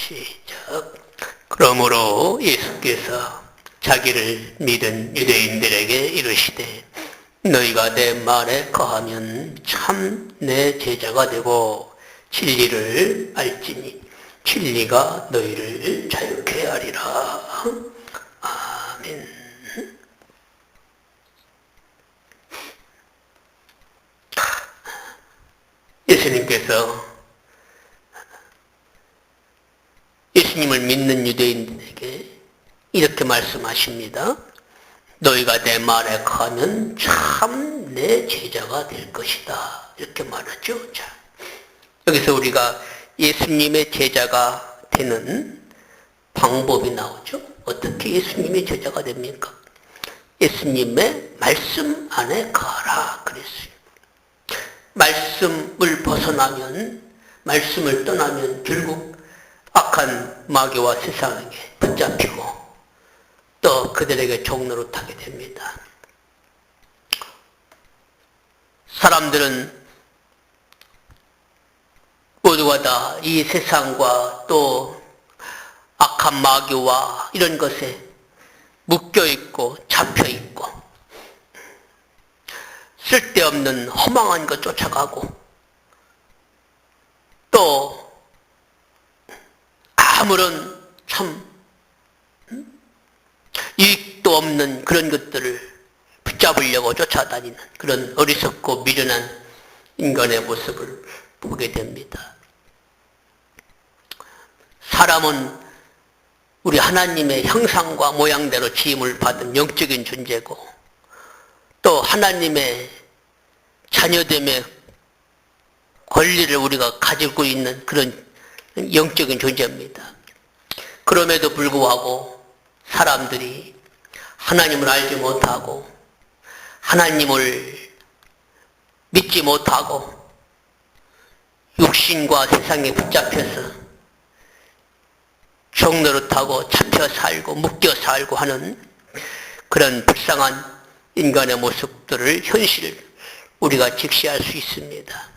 시작. 그러므로 예수께서 자기를 믿은 유대인들에게 이르시되 너희가 내 말에 거하면 참 내 제자가 되고 진리를 알지니 진리가 너희를 자유케 하리라. 아멘. 예수님께서 예수님을 믿는 유대인들에게 이렇게 말씀하십니다. 너희가 내 말에 거하면 참 내 제자가 될 것이다. 이렇게 말하죠. 자, 여기서 우리가 예수님의 제자가 되는 방법이 나오죠. 어떻게 예수님의 제자가 됩니까? 예수님의 말씀 안에 거하라 그랬어요. 말씀을 벗어나면, 말씀을 떠나면 결국 악한 마귀와 세상에게 붙잡히고 또 그들에게 종노릇하게 됩니다. 사람들은 모두가 다 이 세상과 또 악한 마귀와 이런 것에 묶여있고 잡혀있고 쓸데없는 허망한 것 쫓아가고 또 아무런 참 유익도 없는 그런 것들을 붙잡으려고 쫓아다니는 그런 어리석고 미련한 인간의 모습을 보게 됩니다. 사람은 우리 하나님의 형상과 모양대로 지음을 받은 영적인 존재고 또 하나님의 자녀됨의 권리를 우리가 가지고 있는 그런 영적인 존재입니다. 그럼에도 불구하고 사람들이 하나님을 알지 못하고 하나님을 믿지 못하고 육신과 세상에 붙잡혀서 종노릇하고 잡혀 살고 묶여 살고 하는 그런 불쌍한 인간의 모습들을 현실을 우리가 직시할 수 있습니다.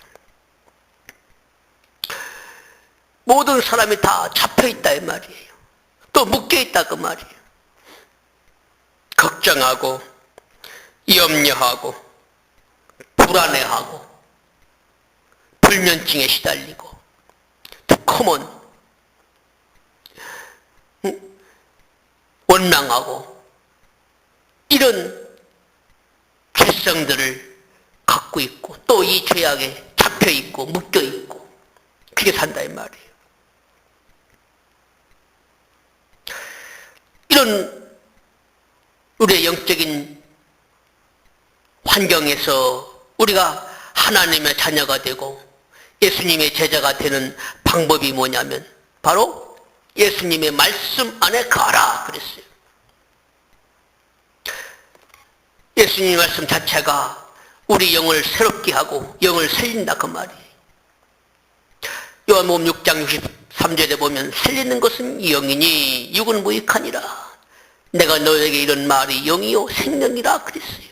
모든 사람이 다 잡혀있다 이 말이에요. 또 묶여있다 그 말이에요. 걱정하고 염려하고 불안해하고 불면증에 시달리고 두커먼 원망하고 이런 죄성들을 갖고 있고 또 이 죄악에 잡혀있고 묶여있고 그렇게 산다 이 말이에요. 이런 우리의 영적인 환경에서 우리가 하나님의 자녀가 되고 예수님의 제자가 되는 방법이 뭐냐면 바로 예수님의 말씀 안에 가라 그랬어요. 예수님의 말씀 자체가 우리 영을 새롭게 하고 영을 살린다 그 말이에요. 요한복음 6장 63절에 보면 살리는 것은 영이니 육은 무익하니라. 내가 너에게 이런 말이 영이요 생명이라 그랬어요.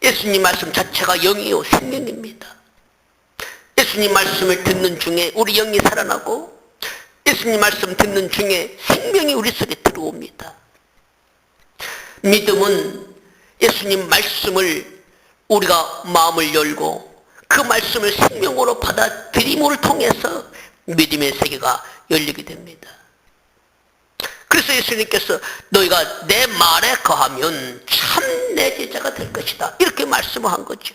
예수님 말씀 자체가 영이요 생명입니다. 예수님 말씀을 듣는 중에 우리 영이 살아나고 예수님 말씀 듣는 중에 생명이 우리 속에 들어옵니다. 믿음은 예수님 말씀을 우리가 마음을 열고 그 말씀을 생명으로 받아들임을 통해서 믿음의 세계가 열리게 됩니다. 그래서 예수님께서 너희가 내 말에 거하면 참 내 제자가 될 것이다 이렇게 말씀을 한 거죠.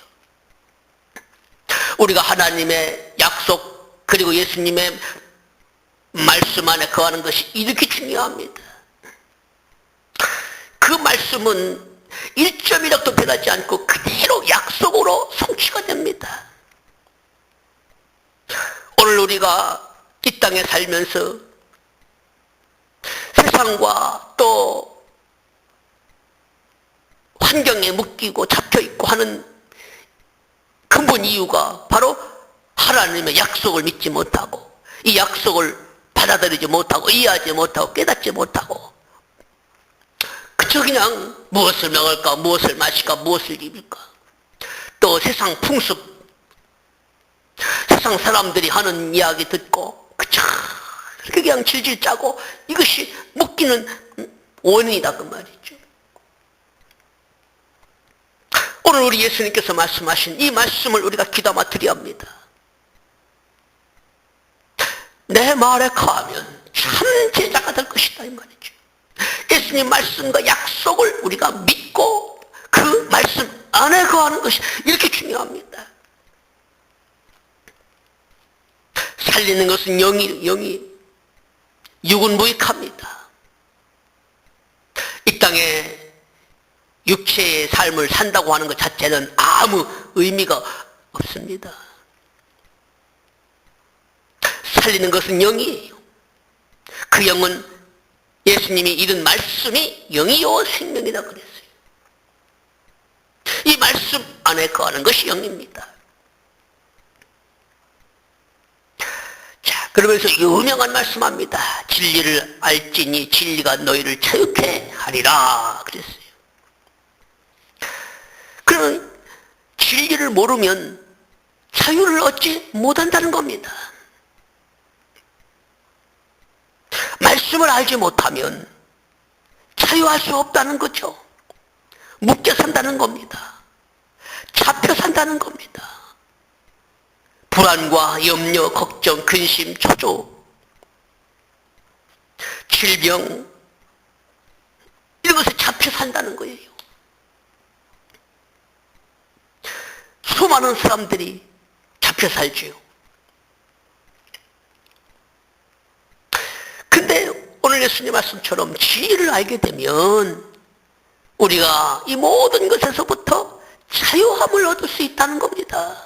우리가 하나님의 약속 그리고 예수님의 말씀 안에 거하는 것이 이렇게 중요합니다. 그 말씀은 1점이라도 변하지 않고 그대로 약속으로 성취가 됩니다. 오늘 우리가 이 땅에 살면서 세상과 또 환경에 묶이고 잡혀있고 하는 근본 이유가 바로 하나님의 약속을 믿지 못하고 이 약속을 받아들이지 못하고 이해하지 못하고 깨닫지 못하고 그저 그냥 무엇을 먹을까 무엇을 마실까 무엇을 입을까 또 세상 풍습 세상 사람들이 하는 이야기 듣고 그저 그렇게 그냥 질질 짜고 이것이 묶이는 원인이다 그 말이죠. 오늘 우리 예수님께서 말씀하신 이 말씀을 우리가 귀담아 드려야 합니다. 내 말에 거하면 참 제자가 될 것이다 이 말이죠. 예수님 말씀과 약속을 우리가 믿고 그 말씀 안에 거하는 것이 이렇게 중요합니다. 살리는 것은 영이 육은 무익합니다. 이 땅에 육체의 삶을 산다고 하는 것 자체는 아무 의미가 없습니다. 살리는 것은 영이에요. 그 영은 예수님이 이런 말씀이 영이요 생명이다 그랬어요. 이 말씀 안에 거하는 것이 영입니다. 자, 그러면서 유명한 말씀합니다. 진리를 알지니 진리가 너희를 자유케 하리라 그랬어요. 그러면 진리를 모르면 자유를 얻지 못한다는 겁니다. 말씀을 알지 못하면 자유할 수 없다는 거죠. 묶여 산다는 겁니다. 잡혀 산다는 겁니다. 불안과 염려, 걱정, 근심, 초조, 질병 이런 것에 잡혀 산다는 거예요. 수많은 사람들이 잡혀 살지요. 근데 오늘 예수님 말씀처럼 진리를 알게 되면 우리가 이 모든 것에서부터 자유함을 얻을 수 있다는 겁니다.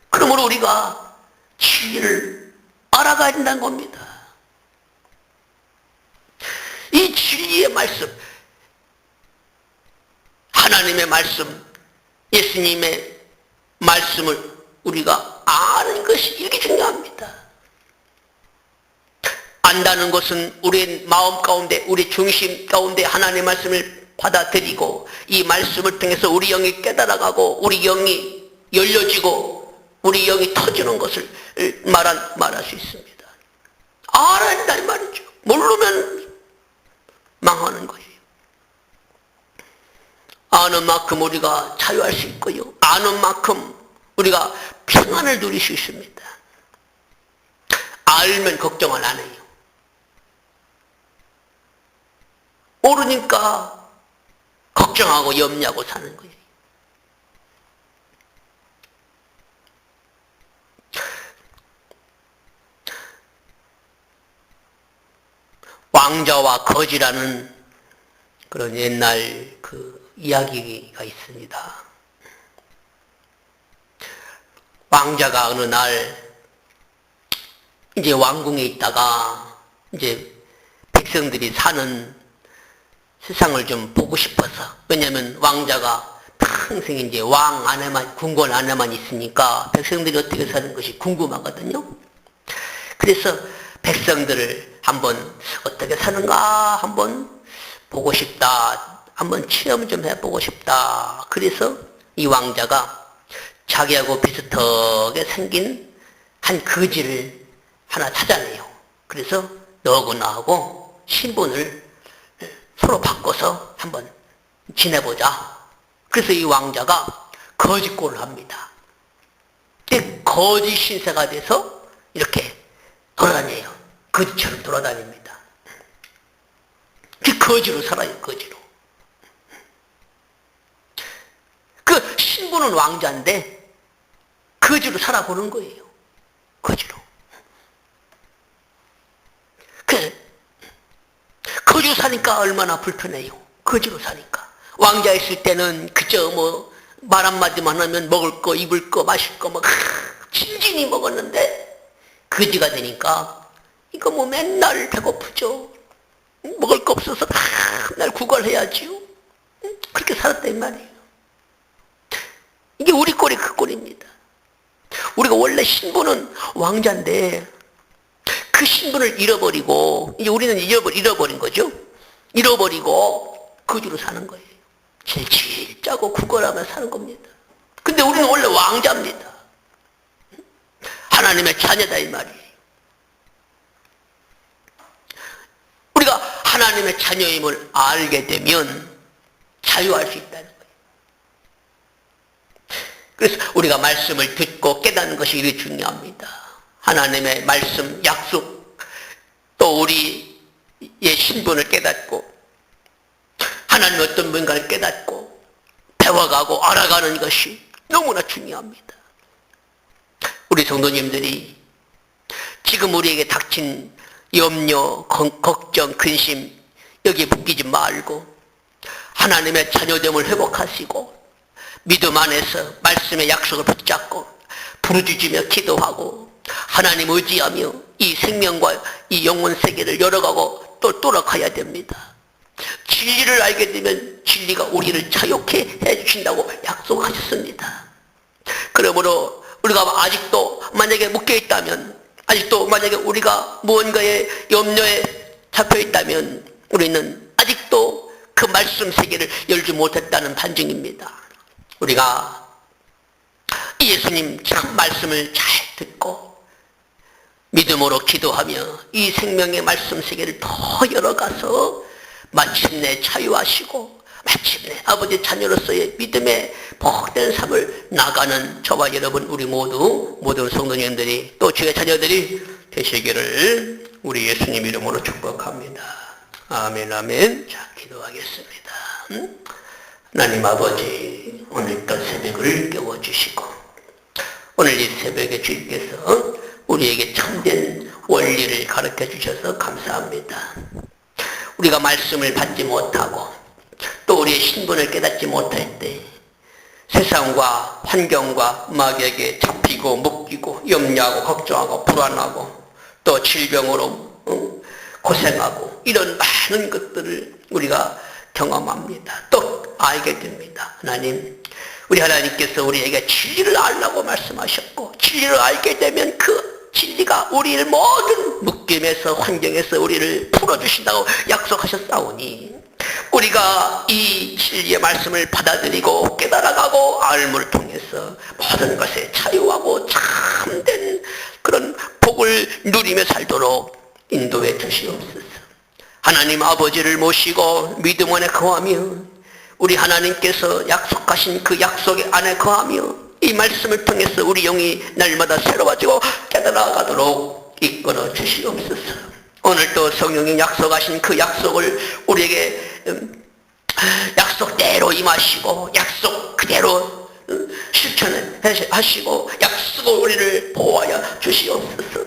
그러므로 우리가 진리를 알아가야 된다는 겁니다. 이 진리의 말씀, 하나님의 말씀, 예수님의 말씀을 우리가 아는 것이 이렇게 중요합니다. 안다는 것은 우리 마음 가운데, 우리 중심 가운데 하나님의 말씀을 받아들이고 이 말씀을 통해서 우리 영이 깨달아가고 우리 영이 열려지고 우리 영이 터지는 것을 말할 수 있습니다. 알아야 된다 이 말이죠. 모르면 망하는 거예요. 아는 만큼 우리가 자유할 수 있고요. 아는 만큼 우리가 평안을 누릴 수 있습니다. 알면 걱정을 안 해요. 모르니까 걱정하고 염려하고 사는 거예요. 왕자와 거지라는 그런 옛날 그 이야기가 있습니다. 왕자가 어느 날 이제 왕궁에 있다가 이제 백성들이 사는 세상을 좀 보고 싶어서, 왜냐하면 왕자가 평생 이제 왕 안에만, 궁궐 안에만 있으니까 백성들이 어떻게 사는 것이 궁금하거든요. 그래서 백성들을 한번 어떻게 사는가 한번 보고 싶다, 한번 체험 좀 해보고 싶다. 그래서 이 왕자가 자기하고 비슷하게 생긴 한 거지를 하나 찾아내요. 그래서 너하고 나하고 신분을 서로 바꿔서 한번 지내보자. 그래서 이 왕자가 거지꼴을 합니다. 거지 신세가 돼서 이렇게 돌아다녀요. 거지처럼 돌아다닙니다. 거지로 살아요. 거지로. 그 신부는 왕자인데 거지로 살아보는 거예요. 거지로. 거지로 사니까 얼마나 불편해요. 거지로 사니까. 왕자 있을 때는 그저 뭐 말 한마디만 하면 먹을 거, 입을 거, 마실 거 막 진진히 먹었는데 거지가 되니까 이거 뭐 맨날 배고프죠. 먹을 거 없어서 맨날 구걸해야지요. 그렇게 살았단 말이에요. 이게 우리 꼴이 그 꼴입니다. 우리가 원래 신분은 왕자인데 그 신분을 잃어버리고 이제 우리는 잃어버린 거죠. 잃어버리고 거지로 사는 거예요. 질질 짜고 구걸하며 사는 겁니다. 근데 우리는 원래 왕자입니다. 하나님의 자녀다 이 말이에요. 하나님의 자녀임을 알게 되면 자유할 수 있다는 거예요. 그래서 우리가 말씀을 듣고 깨닫는 것이 이렇게 중요합니다. 하나님의 말씀, 약속, 또 우리의 신분을 깨닫고 하나님의 어떤 뭔가를 깨닫고 배워가고 알아가는 것이 너무나 중요합니다. 우리 성도님들이 지금 우리에게 닥친 염려, 걱정, 근심 여기에 묶이지 말고 하나님의 자녀됨을 회복하시고 믿음 안에서 말씀의 약속을 붙잡고 부르짖으며 기도하고 하나님 의지하며 이 생명과 이 영혼 세계를 열어가고 또 돌아가야 됩니다. 진리를 알게 되면 진리가 우리를 자유케 해주신다고 약속하셨습니다. 그러므로 우리가 아직도 만약에 묶여있다면, 아직도 만약에 우리가 무언가의 염려에 잡혀있다면 우리는 아직도 그 말씀 세계를 열지 못했다는 반증입니다. 우리가 예수님 참 말씀을 잘 듣고 믿음으로 기도하며 이 생명의 말씀 세계를 더 열어가서 마침내 자유하시고 마침내 아버지 자녀로서의 믿음의 복된 삶을 나가는 저와 여러분 우리 모든 성도님들이 또 주의 자녀들이 되시기를 우리 예수님 이름으로 축복합니다. 아멘 아멘. 자, 기도하겠습니다. 하나님 아버지, 오늘 또 새벽을 깨워주시고 오늘 이 새벽에 주님께서 우리에게 참된 원리를 가르쳐 주셔서 감사합니다. 우리가 말씀을 받지 못하고 또 우리의 신분을 깨닫지 못할 때 세상과 환경과 마귀에게 잡히고 묶이고 염려하고 걱정하고 불안하고 또 질병으로 고생하고 이런 많은 것들을 우리가 경험합니다. 또 알게 됩니다. 하나님, 우리 하나님께서 우리에게 진리를 알라고 말씀하셨고 진리를 알게 되면 그 진리가 우리를 모든 묶임에서 환경에서 우리를 풀어주신다고 약속하셨사오니 우리가 이 진리의 말씀을 받아들이고 깨달아가고 알므를 통해서 모든 것에 자유하고 참된 그런 복을 누리며 살도록 인도해 주시옵소서. 하나님 아버지를 모시고 믿음 안에 거하며 우리 하나님께서 약속하신 그 약속 안에 거하며 이 말씀을 통해서 우리 영이 날마다 새로워지고 깨달아가도록 이끌어 주시옵소서. 오늘 또 성령이 약속하신 그 약속을 우리에게 약속대로 임하시고 약속 그대로 실천하시고 약속을 우리를 보호하여 주시옵소서.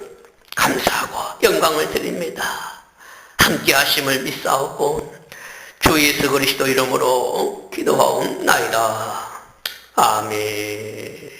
감사하고 영광을 드립니다. 함께 하심을 믿사오고 주 예수 그리스도 이름으로 기도하옵나이다. 아멘.